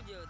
wujud.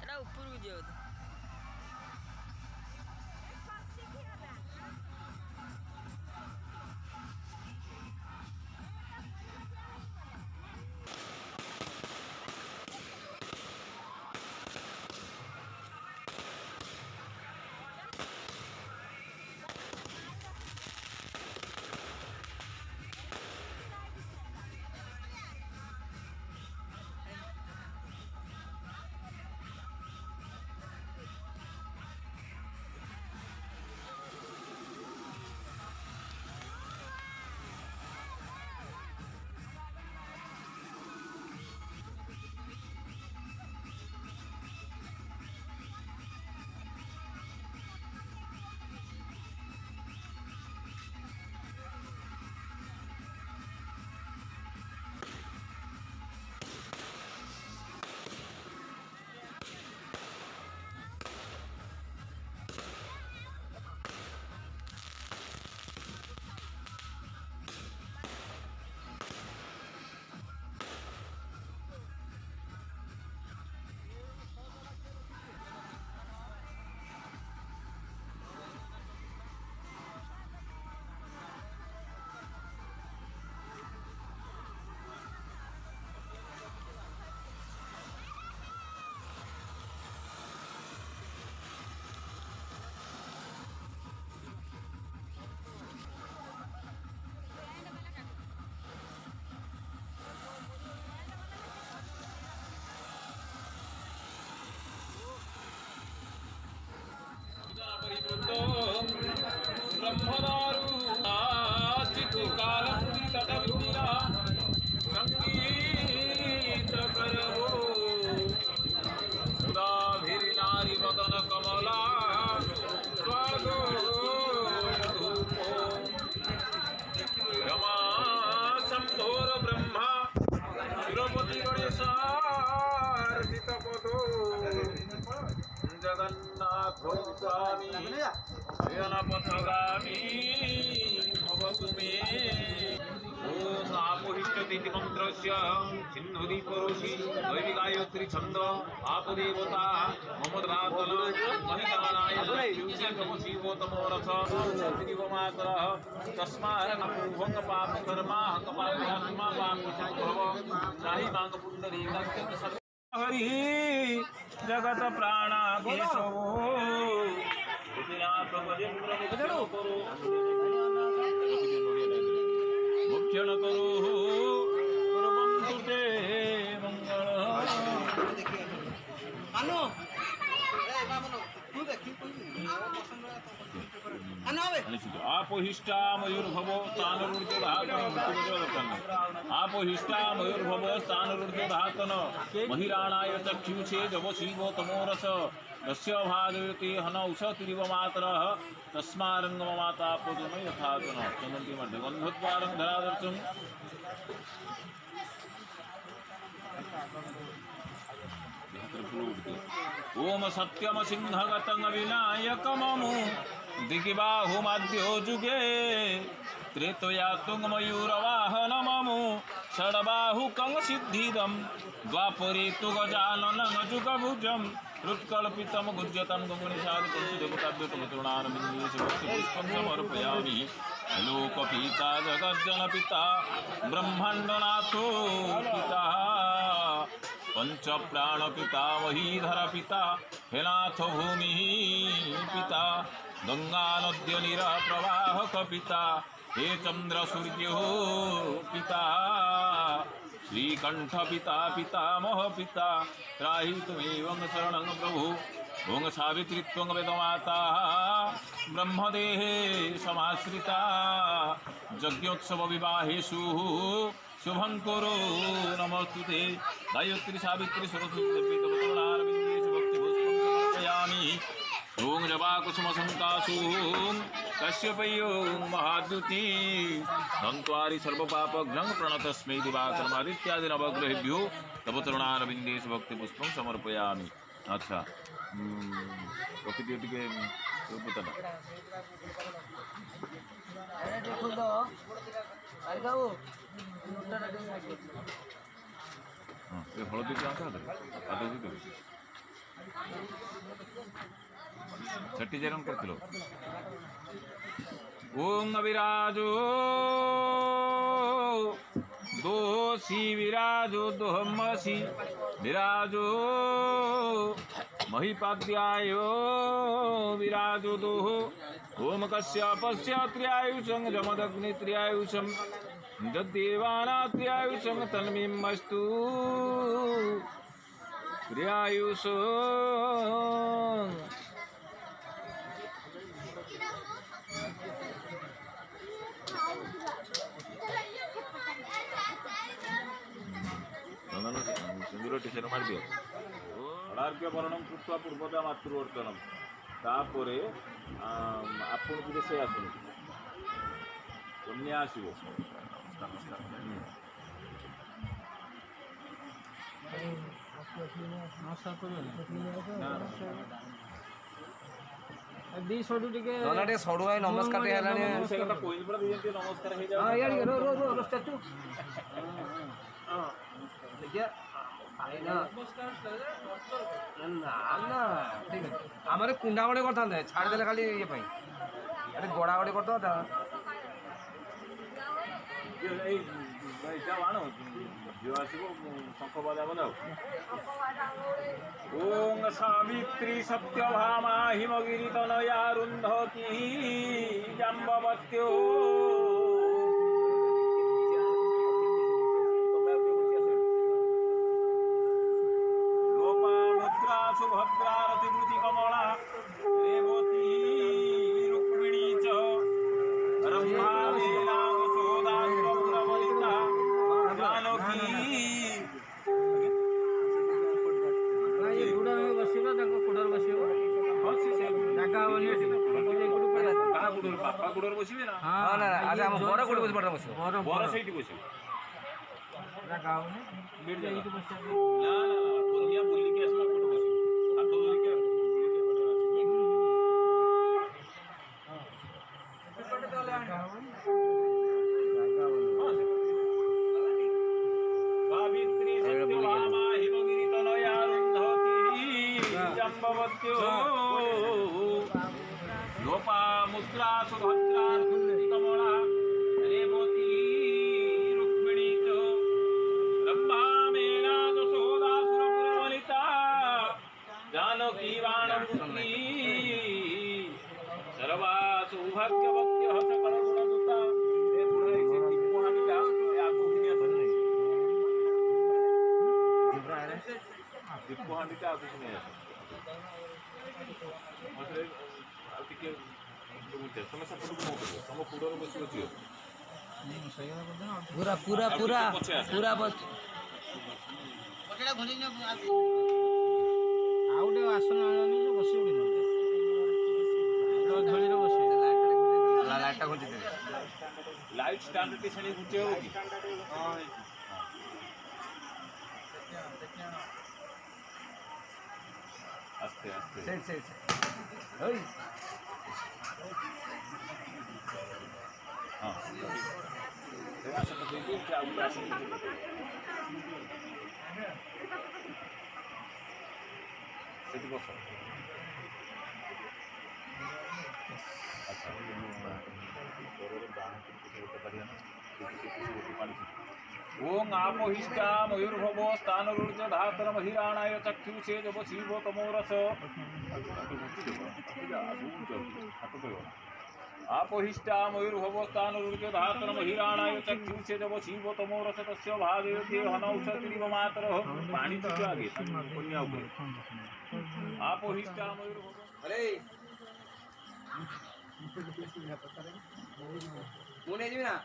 Era upur wujud. पथगामी भवतु मे ओम आपोहिष्टति मंत्रस्य सिन्धुदि परोषि दैवी गायत्री छंद आप देवता मम रातन महिलानाय शिवोतमो रथ श्रीवमातरः तस्मात् नमोभंग पाप कर्मा कपात्मा पाप संभव साहि मांग पुंडरी हरि जगत प्राणा केशवो मुख्यन करो ते मंगल आपोहिष्टा मयूर्भव स्थानूर्जोधातन आपोहिष्टा मयूर्भव स्थानूर्जोधातन महिराणाय चक्षुषे जवशीवो तमोरस तस्य भागवती हनौष तिरिव मातरः तस्मारंगम माता पोजन यथातन चमन्ति मध्ये गन्धद्वारं धरादर्शं ओम सत्यम सिंहगतं विनायकममु दिगिबाहुमाद्यो जुगे त्रेतया तुंगमयूरवाहनममु षड्बाहुकं सिद्धिदं द्वापरे तु गजाननं जुगभुजं हृत्कल्पितं गुज्यतं गङ्गणिशालितं देवताभ्यतमतृणारविन्दीशभक्तिपुष्पं समर्पयामि लोकपिता जगज्जनपिता ब्रह्माण्डनाथो पिता पंच प्राण पिता वहीधर पिता हेनाथ भूमि पिता गंगा नद्य नीरा प्रवाहक पिता हे चंद्र सूर्य पिता श्रीकंठ पिता पितामह पिता त्राहि तुमेवं शरणं प्रभु ओं सावित्री त्वं वेदमाता ब्रह्मदेहे समाश्रिता यज्ञोत्सव विवाहेषु शुभं करो नमस्तुते गायत्री सावित्री सरस्वती तवतरुणारविन्देषु भक्तिपुष्पं समर्पयामि ओं जपाकुसुम संकाशों कश्यपयों महाद्युति धन्त्वारि सर्वपापघ्नं प्रणतस्मै दिवाकरमादित्यादि नवग्रहेभ्यो तवतरुणारविन्देषु भक्तिपुष्पं समर्पयामि। अच्छा रखिदियो टिके पुतला हलदी छठी जन्म कर ओम विराजो दोषी विराजो दोहमसी विराजो महिपाद्यायो विराजो दोह ओम कश्यपस्य त्र्यायुषं जमदग्नि त्र्यायुषं जद्देवाना त्र्यायुषं तन्मीमस्तु त्र्यायुष सिंदूर टीचर मार दियो अडार्घ्य वर्णम कृत्वा पूर्वदा मातृवर्तनम तापरे आपण की से आसुन कन्या आसीबो दी सडू टिके ननाटे सडू आइ नमस्कार टे हलानी सेटा कोइन पडा दियंती नमस्कार हे जा हां याडी रो रो रो स्टैचू हां देखिए आइना नमस्कार ना ना ठीक है हमारे कुंडा बडे करता छाड़ देले खाली ये पई अरे गोडा बडे करतो था ए भाई जा वाणो जो आसीबो शंख बजा बजाओ ओम सावित्री सत्यभामा हिमगिरी तनया रुंधती जाम्बवत्यो लोपामुद्रा सुभद्रा रतिवृति कमला रेवती रुक्मिणी च रम्भा लीला सुधा सुरवरिता जानकी बापा गुडर बसवे ना हां ना आज हम बड़ गुड बस बड़ बसवे बड़ सेठी बसवे ना गाव ने बेड जाई तो बस ना ना दुनिया बोली के असला गुड बसवे हाथ धोरी के भगवत्यो लोपामुद्रा सुभद्रा कमला रेवती रुक्मिणी च रम्भा मेना यशोदा सुरपुरवनिता जानकी वानमुक्ती सर्वा सौभाग्यवत्यः सकलगुणदुता हे पुढे इथे टिप्पणीला हे आगोहिनी असं नाही टिप्पणीला आगोहिनी नाही असं म्हणजे ଟିକେ ତମେ ସେପଟକୁ କଣ କରିବ ତମ ପୁରରୁ ବସି ବସି पूरा पूरा पूरा पूरा बस ଆଉ ଗୋଟେ ଆସନ ଆଣିନି ଯେ ବସିବ କି ଧଳିରେ ବସିବ ଲାଇଟ୍ଟା ଖୋଜିଦେବେ ଲାଇଟ୍ ଷ୍ଟାଣ୍ଡଟି ସେଠି ଘୁଞ୍ଚେଇ ହବ କି ଆସ୍ତେ ଆସ୍ତେ ହେଇ ହଁ ଆସନ ଦେଇକି ଆଉ ଗୋଟେ ଆସନ ସେଠି ବସ ओं आपोहिष्टा मयूर्भवो स्थानरुर्ज धातर महिराणाय चक्षुषे जब शिव तमोरस आपोहिष्टा मयूर्भवो स्थानरुर्ज धातर महिराणाय चक्षुषे जब शिव तमोरस तस्य भागयते हनौषधिरिव मातरः पाणी तुझे आगे कन्या ऊपर आपोहिष्टा मयूर्भवो अरे ମୁଁ ନେଇଯିବି ନା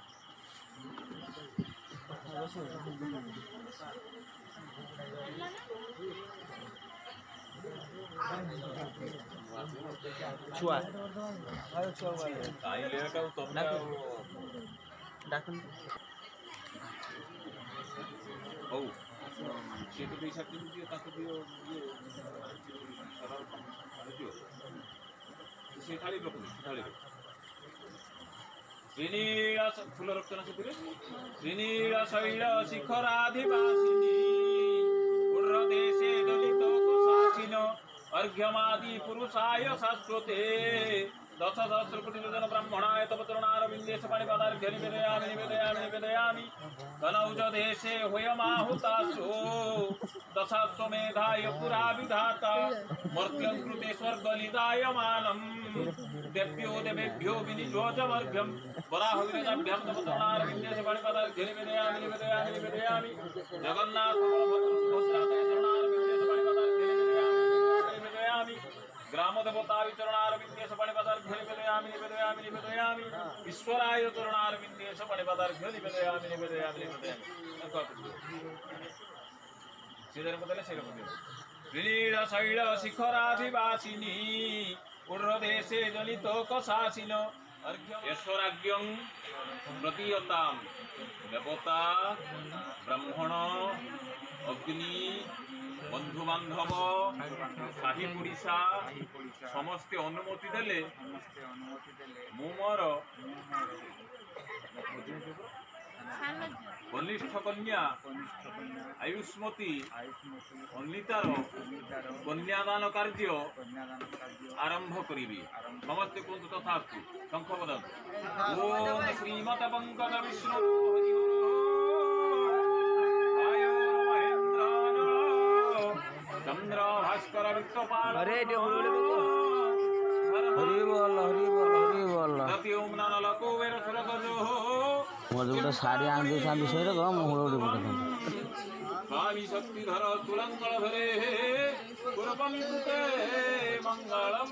ଛୁଆ କାଇଁ ଲେଟ୍ ଆଉ ତମେ ଆଉ ଡାକନ୍ତୁ ହଉ ସେ ତ ଦେଇ ସାରିଛନ୍ତି ଦିଅ ତାଙ୍କୁ ଦିଅ ଦିଅ ସେ ଥାଳି ରଖୁନି ସେ ଥାଳି ରଖ श्रीनीला फूल रक्त ना से श्रीनीला शैल शिखराधिवासिनी उर्देशे दलित कुशाचिन अर्घ्यमादि पुरुषाय शाश्वते दश सहस्र कोटि जन ब्राह्मणाय तव चरणारविन्देश पाणिपादार्घ्य निवेदयामि निवेदयामि निवेदयामि कनौज देशे होयमाहुतासो दशाश्वमेधाय पुरा विधाता मर्त्यं कृते स्वर्गनिदायमानम् देव्यो देवेभ्यो विनियोजमर्घ्यं वराहविरजाभ्यां तव चरणारविन्देश पाणिपादार्घ्य निवेदयामि निवेदयामि निवेदयामि जगन्नाथ बलभद्र सुभद्राय चरणारविन्देश पाणिपादार्घ्य निवेदयामि निवेदयामि ग्राम देवता चरणारविन्देश पाणिपादार्घ्य निवेदयामि निवेदयामि निवेदयामि ईश्वराय चरणारविन्देश पाणिपादार्घ्य निवेदयामि निवेदयामि निवेदयामि सीधे बदले से विलील शैल शिखराधिवासिनी उर्देशे जनित कशासिन ऐश्वर्यं प्रतीयतां देवता ब्राह्मण अग्नि बंधु बांधव साही पड़िशा समस्ते अनुमति देले मु मोर कनिष्ठ कन्या आयुष्मती अनितार कन्यादान कार्य आरंभ करी समस्ते कुंतु तथास्तु शंख बदन ओम श्रीमत पंकज विष्णु चंद्र भास्कर वित्तपाल अरे हरि बोल हरि बोल हरि बोल रति ओम नानल कुबेर सुरगजो मोर गोटे साड़ी आन देता विषय रे गम होड़ी बोलता स्वामी शक्तिधर तुलंगल धरे पूर्वं कृते मंगलम।